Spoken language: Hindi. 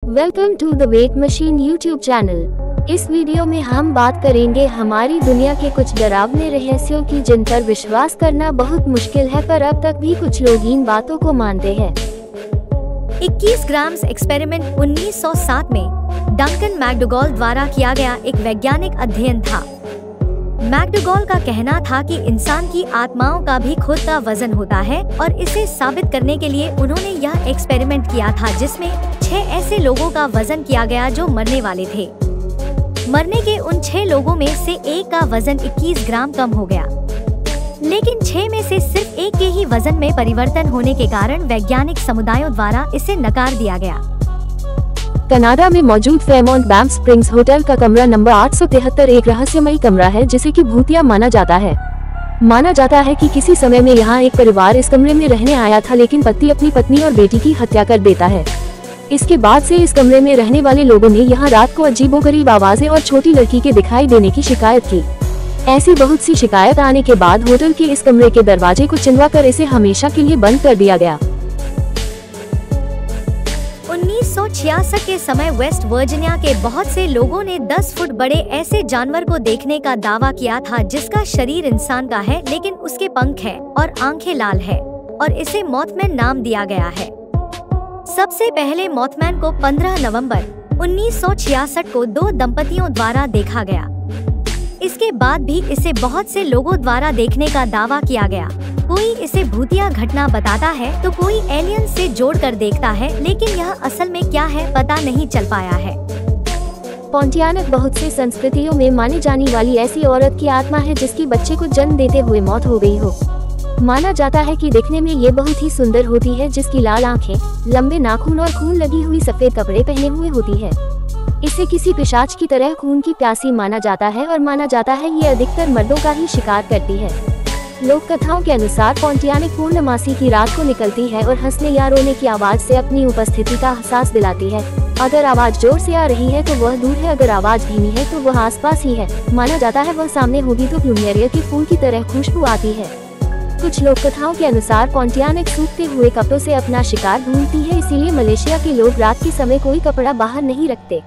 Welcome to the weight machine YouTube channel. इस वीडियो में हम बात करेंगे हमारी दुनिया के कुछ डरावने रहस्यों की जिन पर विश्वास करना बहुत मुश्किल है, पर अब तक भी कुछ लोग इन बातों को मानते हैं। 21 ग्राम्स एक्सपेरिमेंट 1907 में डंकन मैकडोगल द्वारा किया गया एक वैज्ञानिक अध्ययन था। मैकडोगल का कहना था कि इंसान की आत्माओं का भी खुद का वजन होता है और इसे साबित करने के लिए उन्होंने यह एक्सपेरिमेंट किया था जिसमें 6 ऐसे लोगों का वजन किया गया जो मरने वाले थे। मरने के उन 6 लोगों में से एक का वजन 21 ग्राम कम हो गया, लेकिन 6 में से सिर्फ एक के ही वजन में परिवर्तन होने के कारण वैज्ञानिक समुदायों द्वारा इसे नकार दिया गया। कनाडा में मौजूद फेयरमाउंट बैंफ स्प्रिंग्स होटल का कमरा नंबर 873 एक रहस्यमयी कमरा है जिसे कि भूतिया माना जाता है। माना जाता है कि किसी समय में यहाँ एक परिवार इस कमरे में रहने आया था, लेकिन पति अपनी पत्नी और बेटी की हत्या कर देता है। इसके बाद से इस कमरे में रहने वाले लोगों ने यहाँ रात को अजीबोगरीब आवाजें और छोटी लड़की के दिखाई देने की शिकायत की। ऐसी बहुत सी शिकायत आने के बाद होटल के इस कमरे के दरवाजे को चिनवा कर इसे हमेशा के लिए बंद कर दिया गया। 1966 के समय वेस्ट वर्जीनिया के बहुत से लोगों ने 10 फुट बड़े ऐसे जानवर को देखने का दावा किया था जिसका शरीर इंसान का है, लेकिन उसके पंख है और आंखें लाल है, और इसे मॉथमैन नाम दिया गया है। सबसे पहले मॉथमैन को 15 नवंबर 1966 को 2 दंपतियों द्वारा देखा गया। इसके बाद भी इसे बहुत से लोगों द्वारा देखने का दावा किया गया। कोई इसे भूतिया घटना बताता है तो कोई एलियन से जोड़कर देखता है, लेकिन यह असल में क्या है पता नहीं चल पाया है। पोंटियानक बहुत से संस्कृतियों में मानी जाने वाली ऐसी औरत की आत्मा है जिसकी बच्चे को जन्म देते हुए मौत हो गई हो। माना जाता है कि दिखने में ये बहुत ही सुंदर होती है, जिसकी लाल आंखें, लंबे नाखून और खून लगी हुई सफेद कपड़े पहने हुए होती है। इसे किसी पिशाच की तरह खून की प्यासी माना जाता है और माना जाता है ये अधिकतर मर्दों का ही शिकार करती है। लोक कथाओं के अनुसार पोंटियानक पूर्णमासी की रात को निकलती है और हंसने या रोने की आवाज से अपनी उपस्थिति का एहसास दिलाती है। अगर आवाज जोर से आ रही है तो वह दूर है, अगर आवाज धीमी है तो वह आसपास ही है। माना जाता है वह सामने होगी तो प्लूमेरिया के फूल की तरह खुशबू आती है। कुछ लोक कथाओं के अनुसार पोंटियानक सूखते हुए कपड़ों से अपना शिकार ढूंढती है, इसीलिए मलेशिया के लोग रात के समय कोई कपड़ा बाहर नहीं रखते।